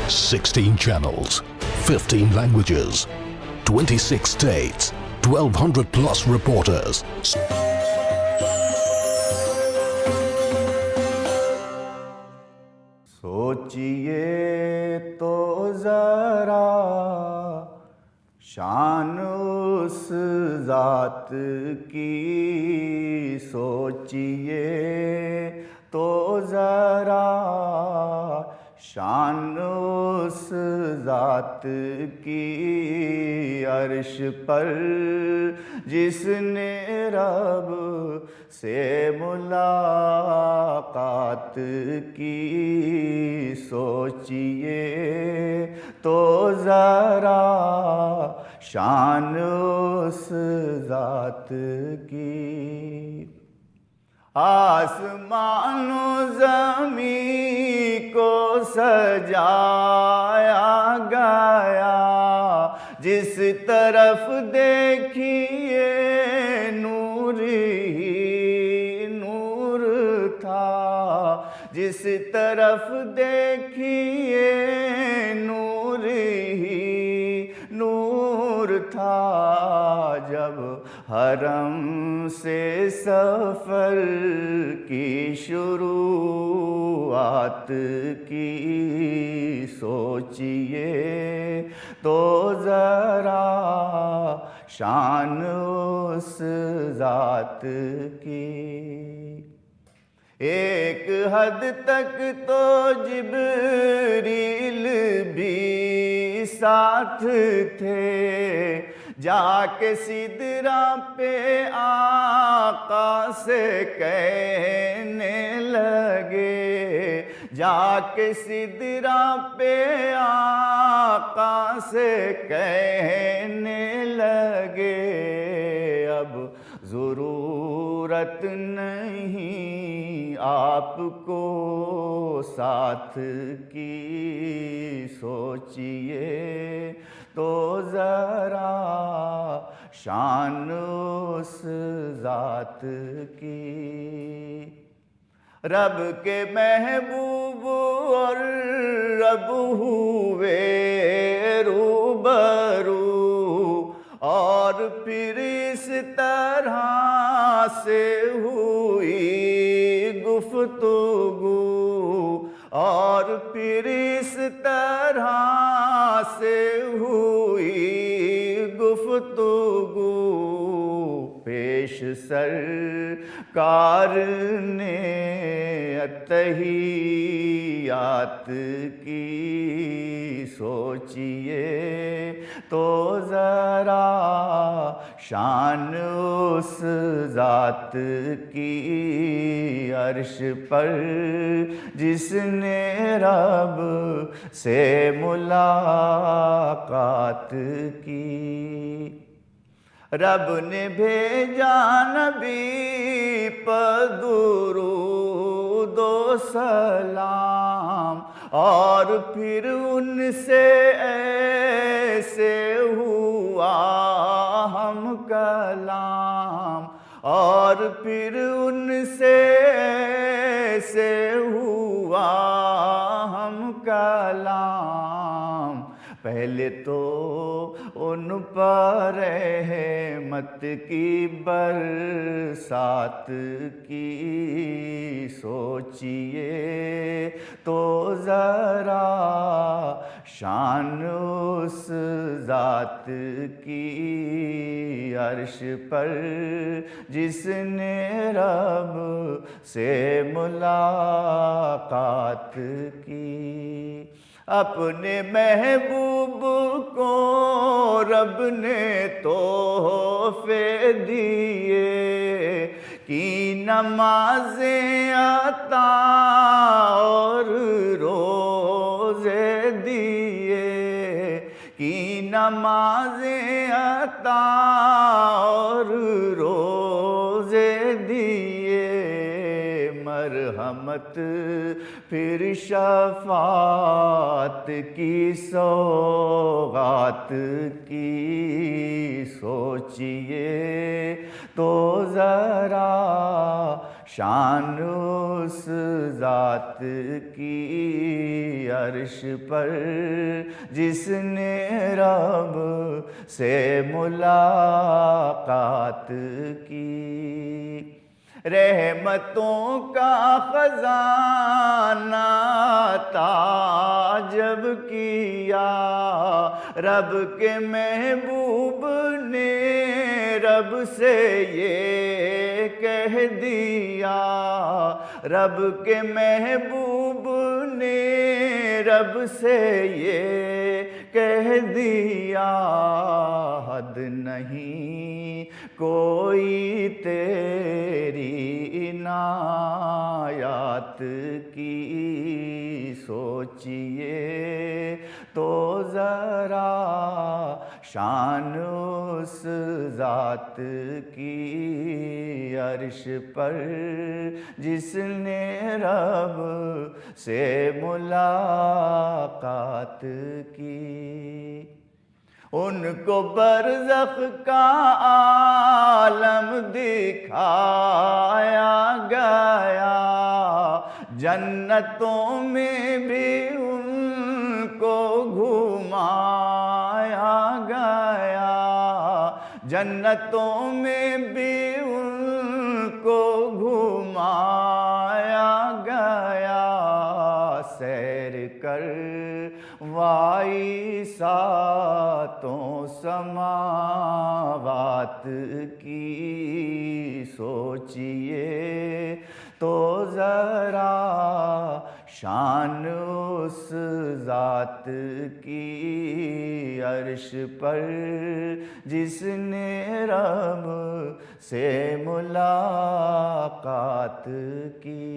16 channels, 15 languages, 26 states, 1,200 plus reporters. سوچئے تو ذرا شان اس ذات کی، سوچئے تو ذرا شان اس ذات کی، عرش پر جس نے رب سے ملاقات کی، سوچئے تو ذرا شان اس ذات کی۔ آسمان و زمین کو سجایا گیا، جس طرف دیکھیے نور ہی نور تھا، جس طرف دیکھیے نور ہی نور تھا، جب حرم سے سفر کی شروعات کی، سوچئے تو ذرا شان اس ذات کی۔ ایک حد تک تو جبریل بھی ساتھ تھے، جا کے سدرہ پہ آقا سے کہنے لگے، جا کے سدرہ پہ آقا سے کہنے لگے، اب ضرورت نہیں آپ کو ساتھ کی، سوچئے تو ذرا شان اس ذات کی۔ رب کے محبوب اور رب ہوئے روبرو، اور پھر اس طرح سے ہوئی گفتگو، اور پھر اس طرح سے ہوئی گفتگو، پیش سرکار نے اتحیات کی، سوچئے تو ذرا شان اس ذات کی، عرش پر جس نے رب سے ملاقات کی۔ رب نے بھیجا نبی پر درود و سلام، اور پھر ان سے ایسے ہوا ہم کلام، اور پھر ان سے ایسے ہوا ہم کلام، پہلے تو ان پر رحمت کی برسات کی، سوچئے تو ذرا شان اس ذات کی، عرش پر جس نے رب سے ملاقات کی۔ اپنے محبوب کو رب نے تحفے دیے، کی نمازیں عطا اور روزے دیے، کی نمازیں عطا اور روزے دیے، مرحمت پھر شفاعت کی سوغات کی، سوچئے تو ذرا شان اس ذات کی عرش پر جس نے رب سے ملاقات کی، رحمتوں کا خزانہ عطا جب کیا رب کے محبوب نے رب سے یہ کہہ دیا، رب کے محبوب نے رب سے یہ کہہ دیا، حد نہیں کوئی تیری عنایات کی، سوچئے تو ذرا شان اس ذات کی عرش پر جس نے رب سے ملاقات کی۔ ان کو برزخ کا عالم دکھایا گیا، جنتوں میں بھی ان کو گھمایا گیا، جنتوں میں بھی ان کو گھمایا گیا، سیر کر وائی ساتوں سماوات کی، سوچئے تو ذرا شان اس ذات کی عرش پر جس نے رب سے ملاقات کی۔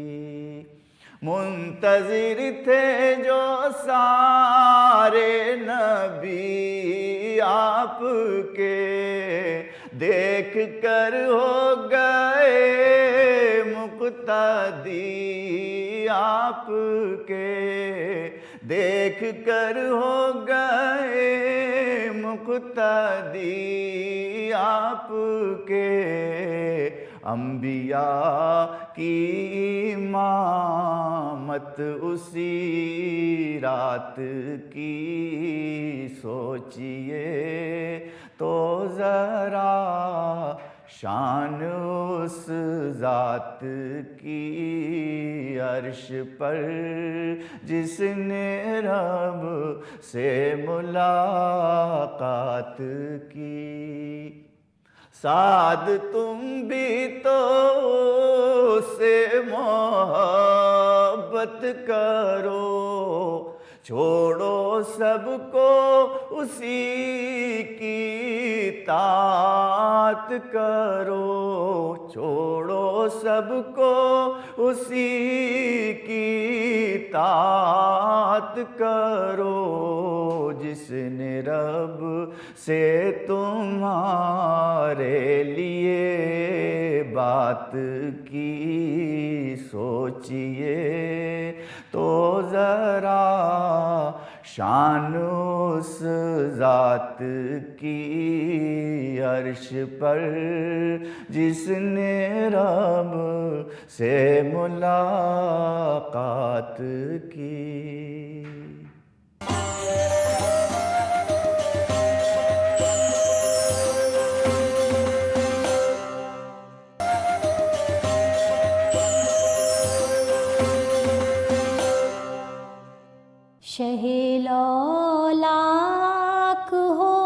منتظر تھے جو سارے نبی آپ کے، دیکھ کر ہو گئے مقتدی آپ کے، دیکھ کر ہو گئے مقتدی آپ کے، انبیاء کی امامت اسی رات کی، سوچئے تو ذرا شان اس ذات کی عرش پر جس نے رب سے ملاقات کی۔ سعد تم بھی تو اس سے محبت کرو، چھوڑو سب کو اسی کی اطاعت کرو، چھوڑو سب کو اسی کی اطاعت کرو، جس نے رب سے تمہارے لیے بات کی، سوچئے تو ذرا شان اس ذات کی عرش پر جس نے رب سے ملاقات کی۔ شہ لولاک ہو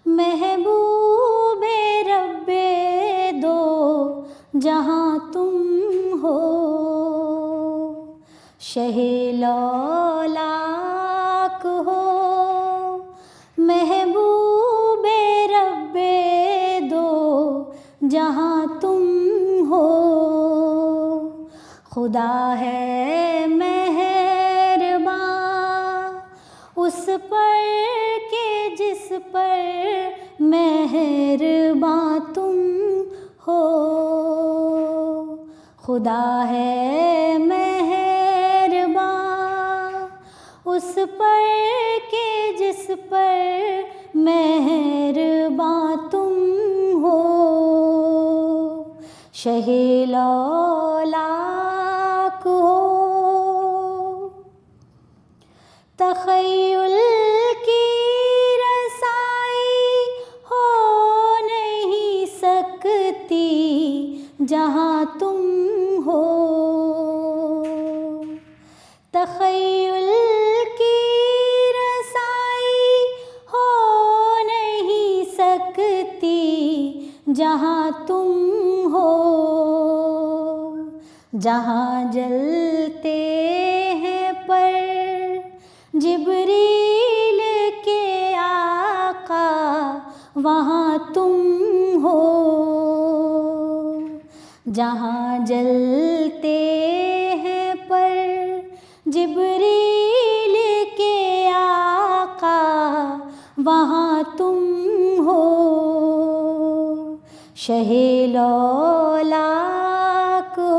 محبوب رب دو جہاں تم ہو، شہ لولاک ہو محبوب رب دو جہاں تم ہو، خدا ہے اس پر کہ جس پر مہرباں تم ہو، خدا ہے مہرباں اس پر کہ جس پر مہرباں تم ہو، شہ لولاک ہو، تخیل کی رسائی ہو نہیں سکتی جہاں تم ہو، تخیل کی رسائی ہو نہیں سکتی جہاں تم ہو، جہاں جلتے ہیں پر جبریل کے آقا وہاں تم ہو، جہاں جلتے ہیں پر جبریل کے آقا وہاں تم ہو، شہ لولاک ہو،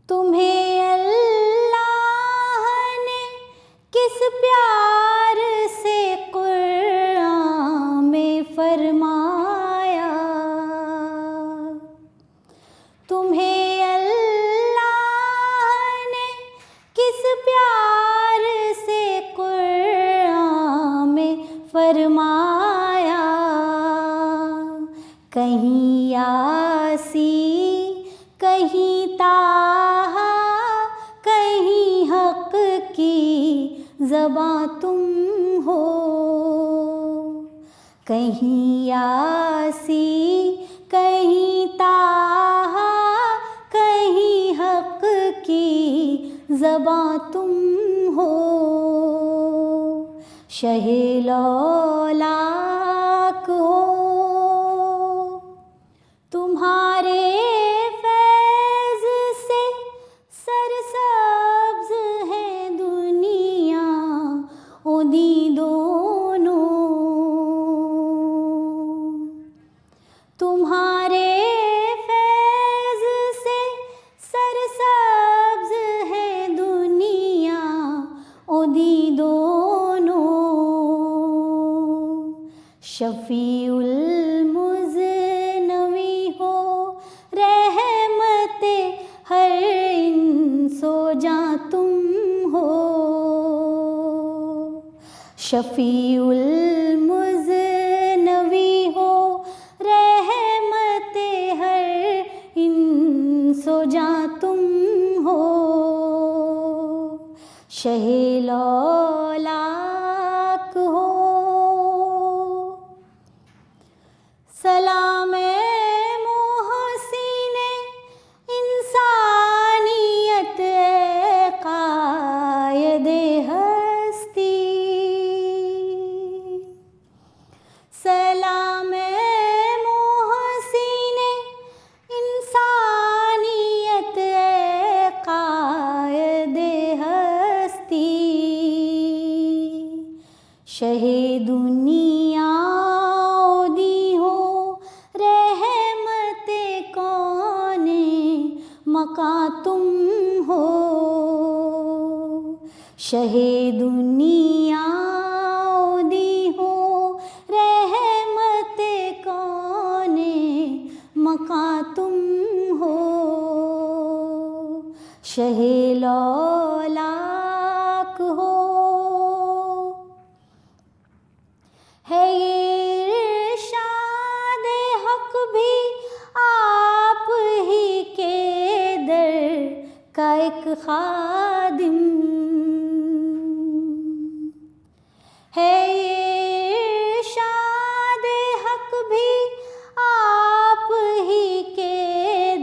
تمہیں اللہ نے کس پیار سے قرآن میں فرمایا، تمہیں اللہ نے کس پیار سے قرآن میں فرمایا، کہیں یاسین کہیں طٰہٰ کہیں حق کی زباں تم ہو، کہیں یاسین کہیں طٰہٰ کہیں حق کی زباں تم ہو، شہ لولاک ہو، تمہارے فیض سے سرسبز ہے دنیا اودی دونوں، تمہارے فیض سے سرسبز ہے دنیا اودی دونوں، شفیع المذنبی ہو رحمت ہر انس و جاں تم ہو، شفیع المذنبی ہو رحمت ہر انس و جاں تم ہو، شہ لولاک ہو، سلام محسن انسانیت اے قائد ہستی، سلام محسن انسانیت اے قائد ہستی، شہ دنیا اودی ہو رحمت کون مکاں تم ہو، شہ دنیا اودی ہو رحمت کون مکاں تم ہو، شہ لولاک ہو، ہے یہ ارشاد حق بھی آپ ہی کے در کا ایک خادم، ہے یہ ارشاد حق بھی آپ ہی کے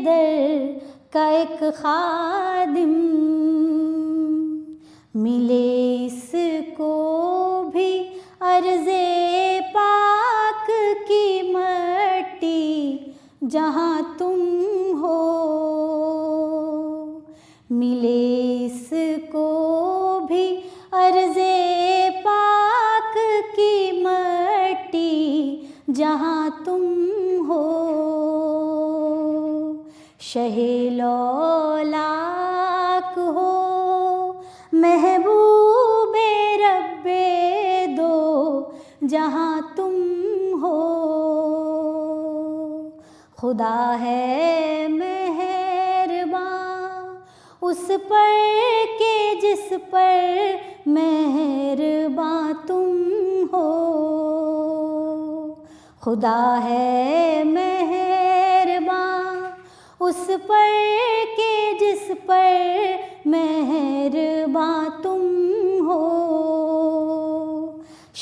در کا ایک خادم، ملے اس کو بھی عرض پاک کی مٹی جہاں تم ہو، ملے اس کو بھی عرض پاک کی مٹی جہاں تم ہو، شہ لولاک ہو، محبوب رب دو جہاں تم ہو، خدا ہے مہرباں اس پر کہ جس پر مہرباں تم ہو. خدا ہے مہرباں اس پر کہ جس پر مہرباں تم ہو.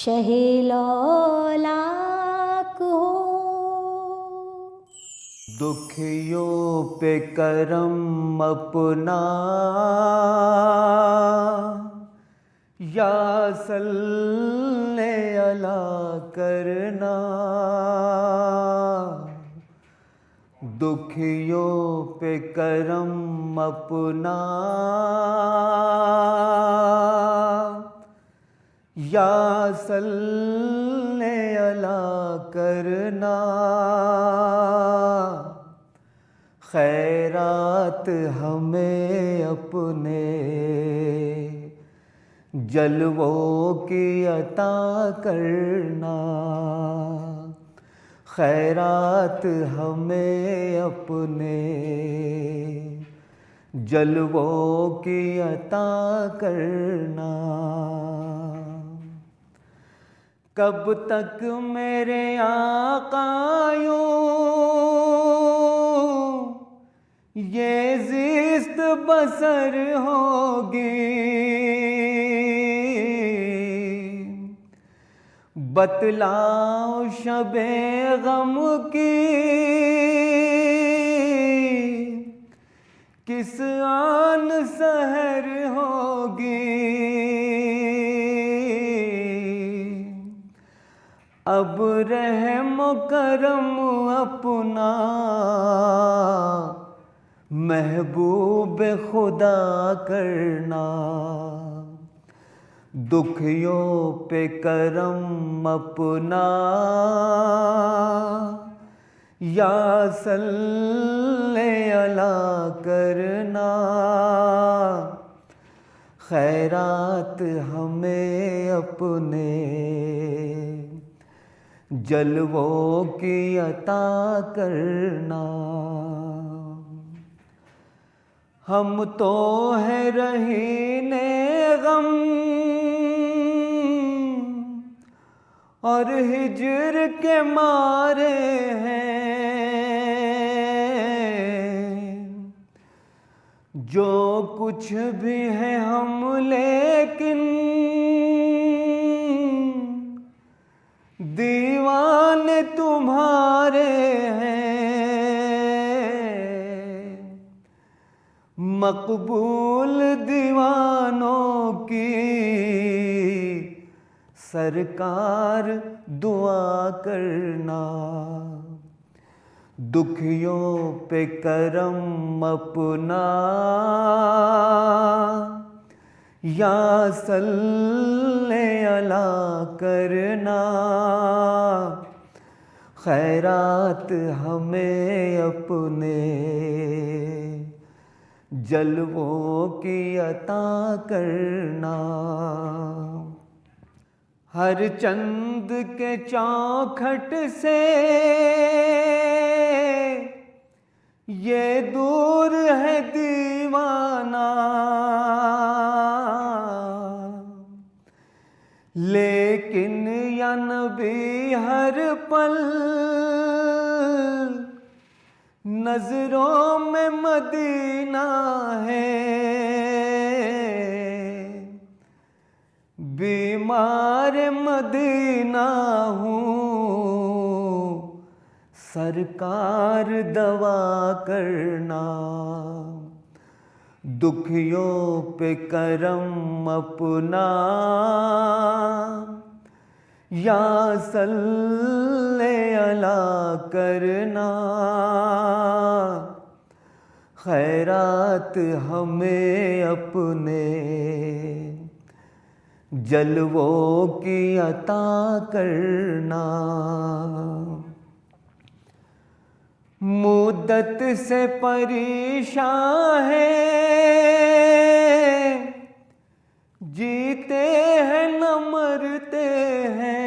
شہ لولاک ہو. دکھیوں پہ کرم اپنا یا صلی اللہ کرنا. دکھیوں پہ کرم اپنا یا صلی اللہ کرنا. خیرات ہمیں اپنے جلووں کی عطا کرنا. خیرات ہمیں اپنے جلووں کی عطا کرنا. کب تک میرے آقایوں یہ زیست بسر ہوگی. بتلاؤ شب غم کی کس آن سحر ہوگی. اب رحم و کرم اپنا محبوب خدا کرنا. دکھیوں پہ کرم اپنا یا صلی اللہ کرنا. خیرات ہمیں اپنے جلووں کی عطا کرنا. ہم تو ہیں رہین غم اور ہجر کے مارے ہیں. جو کچھ بھی ہے ہم لیکن دیوانے تمہارے ہیں. مقبول دیوانوں کی سرکار دعا کرنا. دکھیوں پہ کرم اپنا یا صلی اللہ کرنا. خیرات ہمیں اپنے جلووں کی عطا کرنا. ہر چند کے چوکھٹ سے یہ دور ہے دیوانہ. لیکن یا نبی ہر پل نظروں میں مدینہ ہے. بیمار مدینہ ہوں سرکار دوا کرنا. دکھیوں پہ کرم اپنا یا صلی اللہ کرنا. خیرات ہمیں اپنے جلووں کی عطا کرنا. مدت سے پریشان ہے جیتے ہیں نہ مرتے ہیں.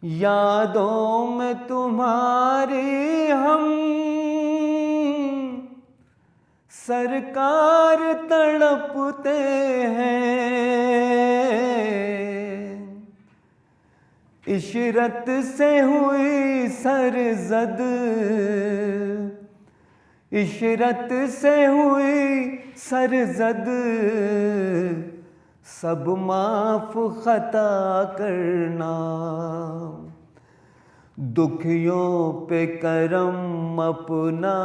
یادوں میں تمہاری ہم سرکار تڑپتے ہیں، عشرت سے ہوئی سرزد، عشرت سے ہوئی سرزد، سب معاف خطا کرنا، دکھیوں پہ کرم اپنا،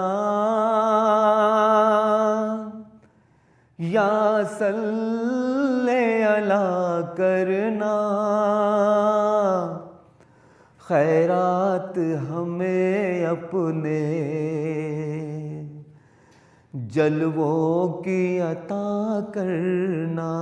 یا صلی علی کرنا، خیرات ہمیں اپنے جلووں کی عطا کرنا۔